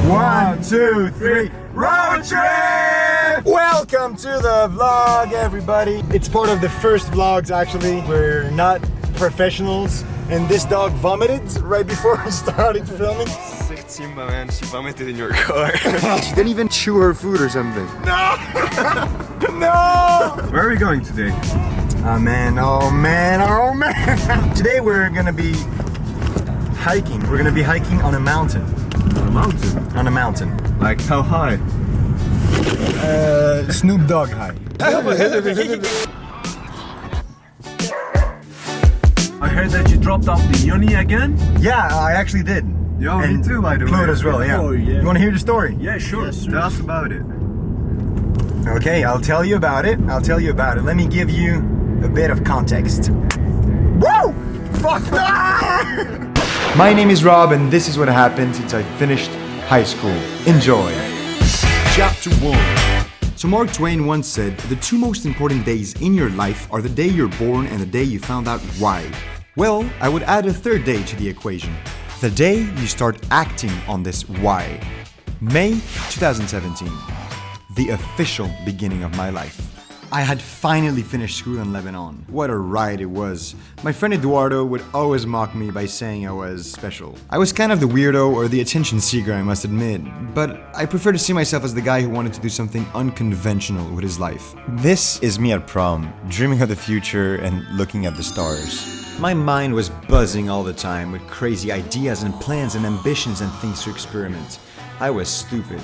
1, 2, 3, road trip! Welcome to the vlog, everybody. It's part of the first vlogs, actually. We're not professionals, and this dog vomited right before we started filming. Sick Simba, man. She vomited in your car. She didn't even chew her food or something. No! No! Where are we going today? Oh man, oh man, oh man! Today we're gonna be hiking. We're gonna be hiking on a mountain. On a mountain? On a mountain. Like how high? Snoop Dogg high. I heard that you dropped off the uni again? Yeah, I actually did. Yo, me And too, by the way. Claude as well, yeah. Oh, yeah. You wanna hear the story? Yeah, sure. Tell us about it. Okay, I'll tell you about it. Let me give you a bit of context. Woo! Fuck! My name is Rob, and this is what happened since I finished high school. Enjoy. Chapter 1. So Mark Twain once said, the two most important days in your life are the day you're born and the day you found out why. Well, I would add a third day to the equation. The day you start acting on this why. May 2017. The official beginning of my life. I had finally finished school in Lebanon. What a ride it was. My friend Eduardo would always mock me by saying I was special. I was kind of the weirdo or the attention seeker, I must admit, but I prefer to see myself as the guy who wanted to do something unconventional with his life. This is me at prom, dreaming of the future and looking at the stars. My mind was buzzing all the time with crazy ideas and plans and ambitions and things to experiment. I was stupid.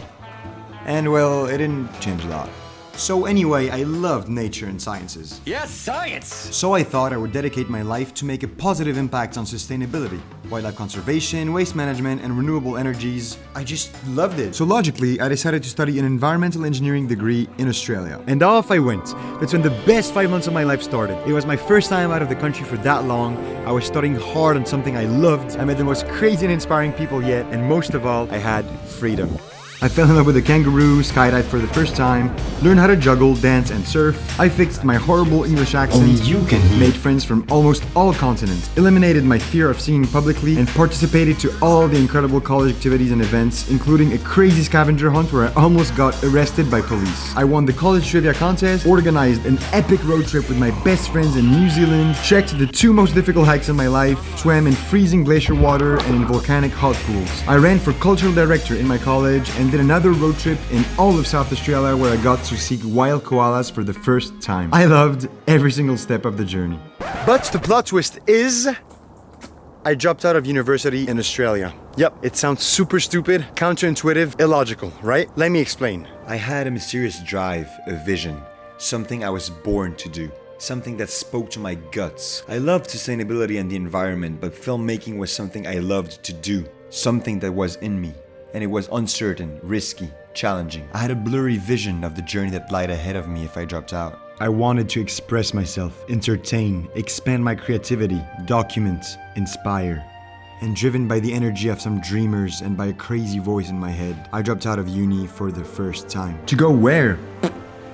And well, it didn't change a lot. So anyway, I loved nature and sciences. Yes, science! So I thought I would dedicate my life to make a positive impact on sustainability, wildlife conservation, waste management, and renewable energies. I just loved it. So logically, I decided to study an environmental engineering degree in Australia. And off I went. That's when the best 5 months of my life started. It was my first time out of the country for that long. I was studying hard on something I loved. I met the most crazy and inspiring people yet, and most of all, I had freedom. I fell in love with a kangaroo, skydived for the first time, learned how to juggle, dance, and surf. I fixed my horrible English accent, Only you can hear. made friends from almost all continents, eliminated my fear of singing publicly, and participated to all the incredible college activities and events, including a crazy scavenger hunt where I almost got arrested by police. I won the college trivia contest, organized an epic road trip with my best friends in New Zealand, checked the two most difficult hikes in my life, swam in freezing glacier water and in volcanic hot pools. I ran for cultural director in my college and did another road trip in all of South Australia where I got to see wild koalas for the first time. I loved every single step of the journey. But the plot twist is, I dropped out of university in Australia. Yep, it sounds super stupid, counterintuitive, illogical, right? Let me explain. I had a mysterious drive, a vision, something I was born to do. Something that spoke to my guts. I loved sustainability and the environment, but filmmaking was something I loved to do. Something that was in me. And it was uncertain, risky, challenging. I had a blurry vision of the journey that lied ahead of me if I dropped out. I wanted to express myself, entertain, expand my creativity, document, inspire. And driven by the energy of some dreamers and by a crazy voice in my head, I dropped out of uni for the first time. To go where?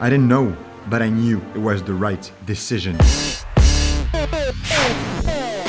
I didn't know, but I knew it was the right decision.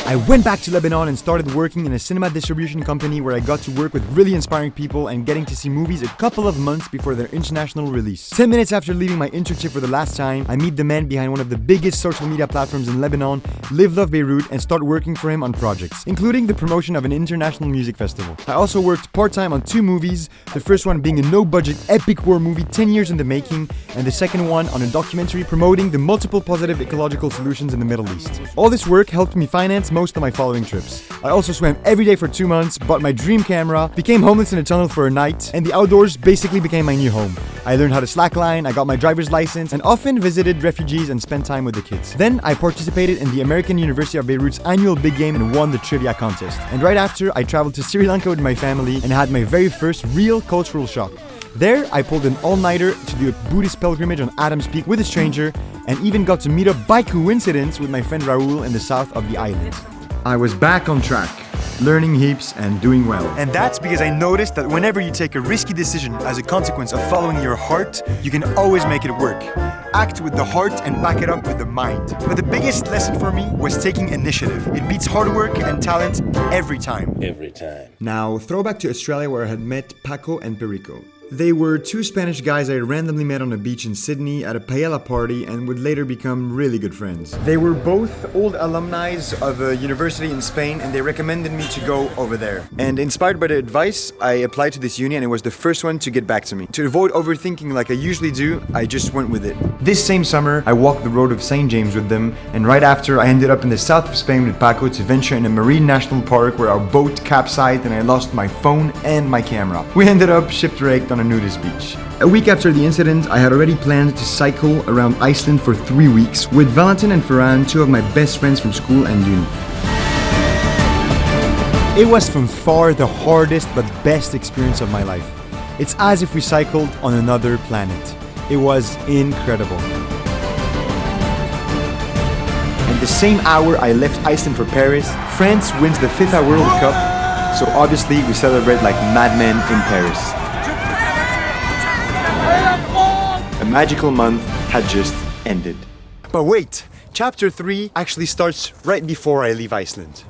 I went back to Lebanon and started working in a cinema distribution company where I got to work with really inspiring people and getting to see movies a couple of months before their international release. 10 minutes after leaving my internship for the last time, I meet the man behind one of the biggest social media platforms in Lebanon, Live Love Beirut, and start working for him on projects, including the promotion of an international music festival. I also worked part-time on 2 movies, the first one being a no-budget epic war movie 10 years in the making, and the second one on a documentary promoting the multiple positive ecological solutions in the Middle East. All this work helped me finance most of my following trips. I also swam every day for 2 months, bought my dream camera, became homeless in a tunnel for a night, and the outdoors basically became my new home. I learned how to slackline, I got my driver's license, and often visited refugees and spent time with the kids. Then I participated in the American University of Beirut's annual big game and won the trivia contest. And right after, I traveled to Sri Lanka with my family and had my very first real cultural shock. There, I pulled an all-nighter to do a Buddhist pilgrimage on Adams Peak with a stranger, and even got to meet up by coincidence with my friend Raoul in the south of the island. I was back on track. learning heaps, and doing well. And that's because I noticed that whenever you take a risky decision as a consequence of following your heart, you can always make it work. Act with the heart and back it up with the mind. But the biggest lesson for me was taking initiative. It beats hard work and talent every time. Every time. Now, throwback to Australia where I had met Paco and Perico. They were two Spanish guys I randomly met on a beach in Sydney at a paella party and would later become really good friends. They were both old alumni of a university in Spain and they recommended me to go over there. And inspired by their advice, I applied to this uni and it was the first one to get back to me. To avoid overthinking like I usually do, I just went with it. This same summer, I walked the road of St. James with them, and right after, I ended up in the south of Spain with Paco to venture in a marine national park where our boat capsized and I lost my phone and my camera. We ended up shipwrecked on a nudist beach. A week after the incident, I had already planned to cycle around Iceland for 3 weeks with Valentin and Ferran, two of my best friends from school and uni. It was from far the hardest but best experience of my life. It's as if we cycled on another planet. It was incredible. In the same hour I left Iceland for Paris, France wins the FIFA World Cup, so obviously we celebrate like madmen in Paris. A magical month had just ended. But wait, chapter 3 actually starts right before I leave Iceland.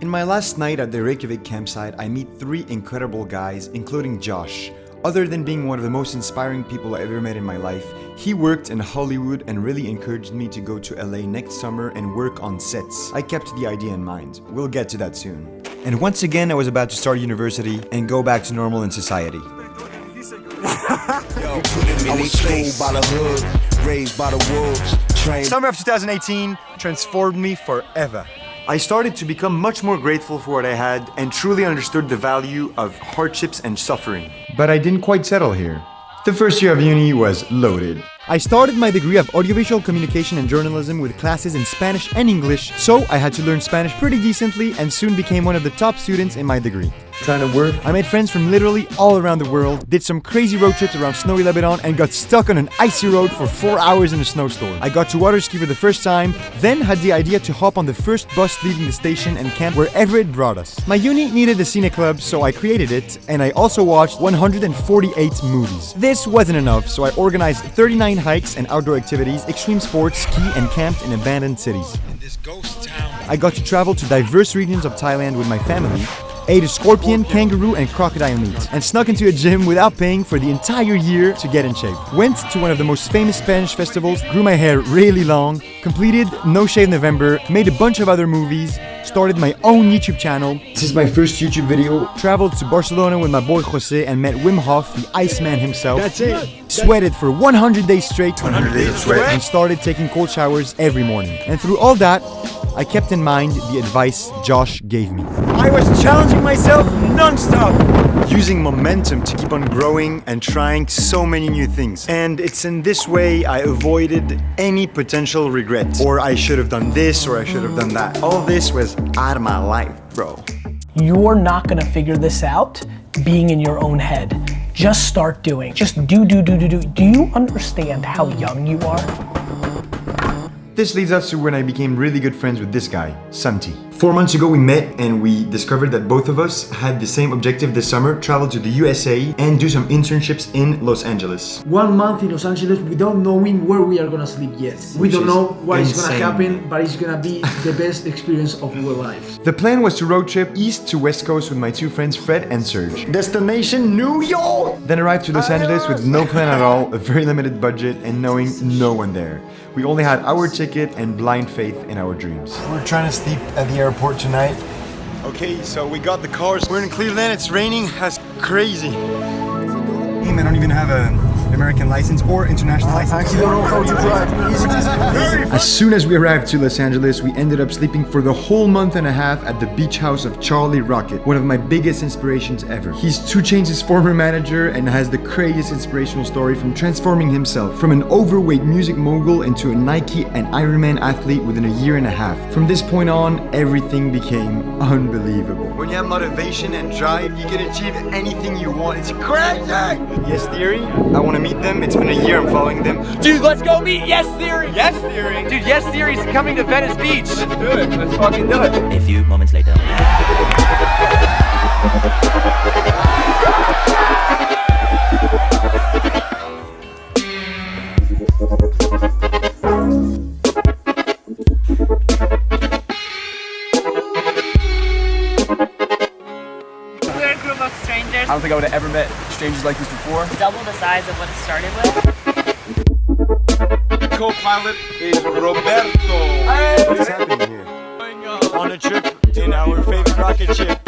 In my last night at the Reykjavik campsite, I meet 3 incredible guys, including Josh. Other than being one of the most inspiring people I ever met in my life, he worked in Hollywood and really encouraged me to go to LA next summer and work on sets. I kept the idea in mind. We'll get to that soon. And once again, I was about to start university and go back to normal in society. I was schooled by the hood, raised by the wolves, trained. Summer of 2018 transformed me forever. I started to become much more grateful for what I had and truly understood the value of hardships and suffering. But I didn't quite settle here. The first year of uni was loaded. I started my degree of audiovisual communication and journalism with classes in Spanish and English, so I had to learn Spanish pretty decently and soon became one of the top students in my degree. Trying to work, I made friends from literally all around the world, did some crazy road trips around snowy Lebanon, and got stuck on an icy road for 4 hours in a snowstorm. I got to water ski for the first time, then had the idea to hop on the first bus leaving the station and camp wherever it brought us. My uni needed a cine club, so I created it, and I also watched 148 movies. This wasn't enough, so I organized 39 hikes and outdoor activities, extreme sports, ski, and camped in abandoned cities. in this ghost town. I got to travel to diverse regions of Thailand with my family, ate a scorpion, kangaroo, and crocodile meat, and snuck into a gym without paying for the entire year to get in shape. Went to one of the most famous Spanish festivals, grew my hair really long, completed No Shave November, made a bunch of other movies, started my own YouTube channel. This is my first YouTube video. Traveled to Barcelona with my boy Jose and met Wim Hof, the Iceman himself. That's it. Sweated for 100 days straight. 100 days of sweat. And started taking cold showers every morning. And through all that, I kept in mind the advice Josh gave me. I was challenging myself non-stop, using momentum to keep on growing and trying so many new things. And it's in this way I avoided any potential regret. Or I should have done this, or I should have done that. All this was out of my life, bro. You're not gonna figure this out being in your own head. Just start doing. Just do. Do you understand how young you are? This leads us to when I became really good friends with this guy, Santi. 4 months ago we met and we discovered that both of us had the same objective this summer, travel to the USA and do some internships in Los Angeles. 1 month in Los Angeles without knowing where we are gonna sleep yet. We don't know what is gonna happen, but it's gonna be the best experience of our lives. The plan was to road trip east to west coast with my 2 friends Fred and Serge. Destination New York! Then arrived to Los Angeles with no plan at all, a very limited budget and knowing no one there. We only had our ticket and blind faith in our dreams. We're trying to sleep at the airport tonight. Okay, so we got the cars. We're in Cleveland, it's raining, that's crazy. I don't even have an American license or international license. I actually don't know how to drive. As soon as we arrived to Los Angeles, we ended up sleeping for the whole month and a half at the beach house of Charlie Rocket, one of my biggest inspirations ever. He's 2 Chainz's former manager and has the craziest inspirational story from transforming himself from an overweight music mogul into a Nike and Ironman athlete within a year and a half. From this point on, everything became unbelievable. When you have motivation and drive, you can achieve anything you want. It's crazy! Yes, theory? I want to meet them. It's been a year I'm following them. Dude, let's go meet Yes Theory! Yes Theory? Dude, Yes Theory's coming to Venice Beach! Let's do it. Let's fucking do it. A few moments later. We're a group of strangers. I don't think I would have ever met strangers like this before. Double the size of what it started with. Co-pilot is Roberto. What is happening here? On a trip in our favorite rocket ship.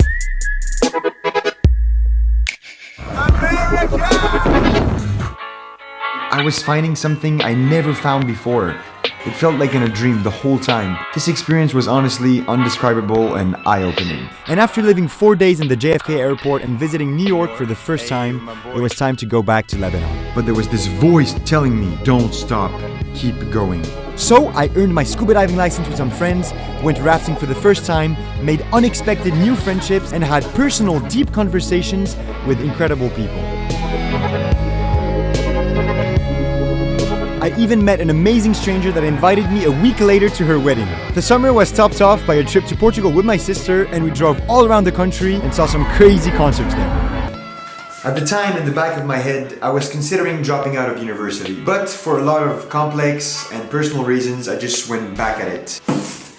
I was finding something I never found before. It felt like in a dream the whole time. This experience was honestly undescribable and eye-opening. And after living 4 days in the JFK airport and visiting New York for the first time, it was time to go back to Lebanon. But there was this voice telling me, don't stop, keep going. So I earned my scuba diving license with some friends, went rafting for the first time, made unexpected new friendships, and had personal, deep conversations with incredible people. I even met an amazing stranger that invited me a week later to her wedding. The summer was topped off by a trip to Portugal with my sister, and we drove all around the country and saw some crazy concerts there. At the time, in the back of my head, I was considering dropping out of university, but for a lot of complex and personal reasons, I just went back at it.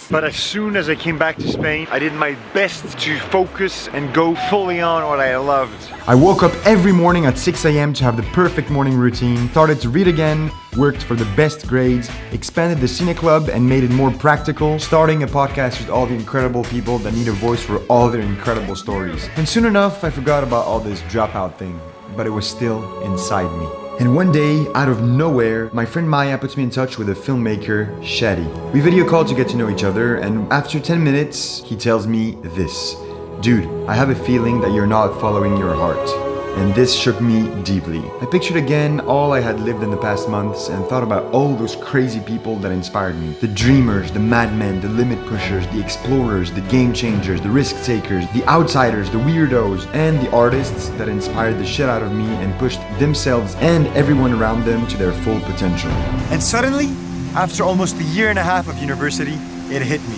But as soon as I came back to Spain, I did my best to focus and go fully on what I loved. I woke up every morning at 6 a.m. to have the perfect morning routine, started to read again, worked for the best grades, expanded the Cine Club and made it more practical, starting a podcast with all the incredible people that need a voice for all their incredible stories. And soon enough, I forgot about all this dropout thing, but it was still inside me. And one day, out of nowhere, my friend Maya puts me in touch with a filmmaker, Shadi. We video called to get to know each other, and after 10 minutes, he tells me this. Dude, I have a feeling that you're not following your heart. And this shook me deeply. I pictured again all I had lived in the past months and thought about all those crazy people that inspired me. The dreamers, the madmen, the limit pushers, the explorers, the game changers, the risk takers, the outsiders, the weirdos, and the artists that inspired the shit out of me and pushed themselves and everyone around them to their full potential. And suddenly, after almost a year and a half of university, it hit me.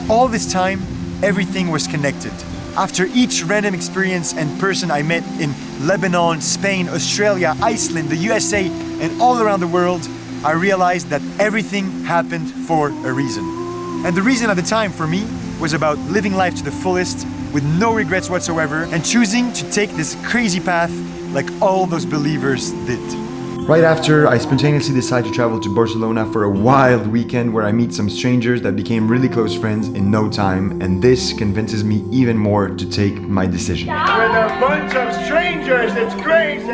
All this time, everything was connected. After each random experience and person I met in Lebanon, Spain, Australia, Iceland, the USA, and all around the world, I realized that everything happened for a reason. And the reason at the time for me was about living life to the fullest with no regrets whatsoever and choosing to take this crazy path like all those believers did. Right after, I spontaneously decided to travel to Barcelona for a wild weekend where I meet some strangers that became really close friends in no time, and this convinces me even more to take my decision. With a bunch of strangers, it's crazy!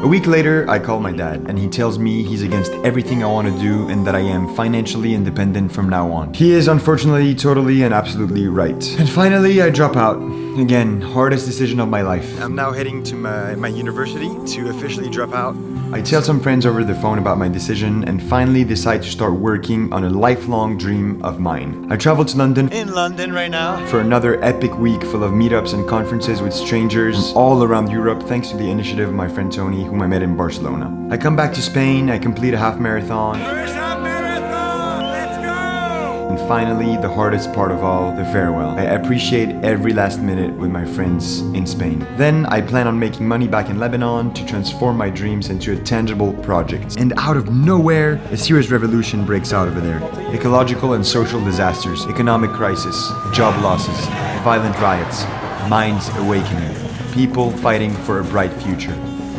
A week later, I call my dad, and he tells me he's against everything I want to do and that I am financially independent from now on. He is unfortunately totally and absolutely right. And finally, I drop out. Again, hardest decision of my life. I'm now heading to my university to officially drop out. I tell some friends over the phone about my decision and finally decide to start working on a lifelong dream of mine. I travel to London, In London right now. for another epic week full of meetups and conferences with strangers all around Europe thanks to the initiative of my friend Tony, whom I met in Barcelona. I come back to Spain, I complete a half marathon. First half marathon! Let's go! And finally, the hardest part of all, the farewell. I appreciate every last minute with my friends in Spain. Then I plan on making money back in Lebanon to transform my dreams into a tangible project. And out of nowhere, a serious revolution breaks out over there. Ecological and social disasters, economic crisis, job losses, violent riots, minds awakening, people fighting for a bright future.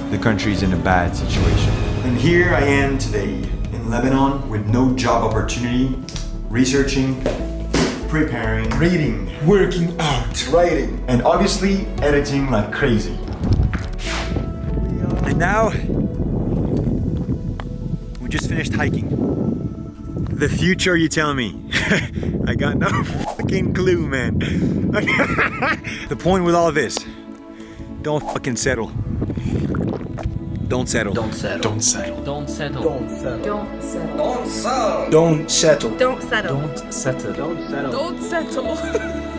The country's in a bad situation. And here I am today, in Lebanon, with no job opportunity, researching, preparing, reading, working out, writing, and obviously editing like crazy. And now, we just finished hiking. The future, you tell me? I got no fucking clue, man. The point with all of this, don't fucking settle. Don't settle. Don't settle. Don't settle. Don't settle. Don't settle. Don't settle. Don't settle. Don't settle. Don't settle. Don't settle.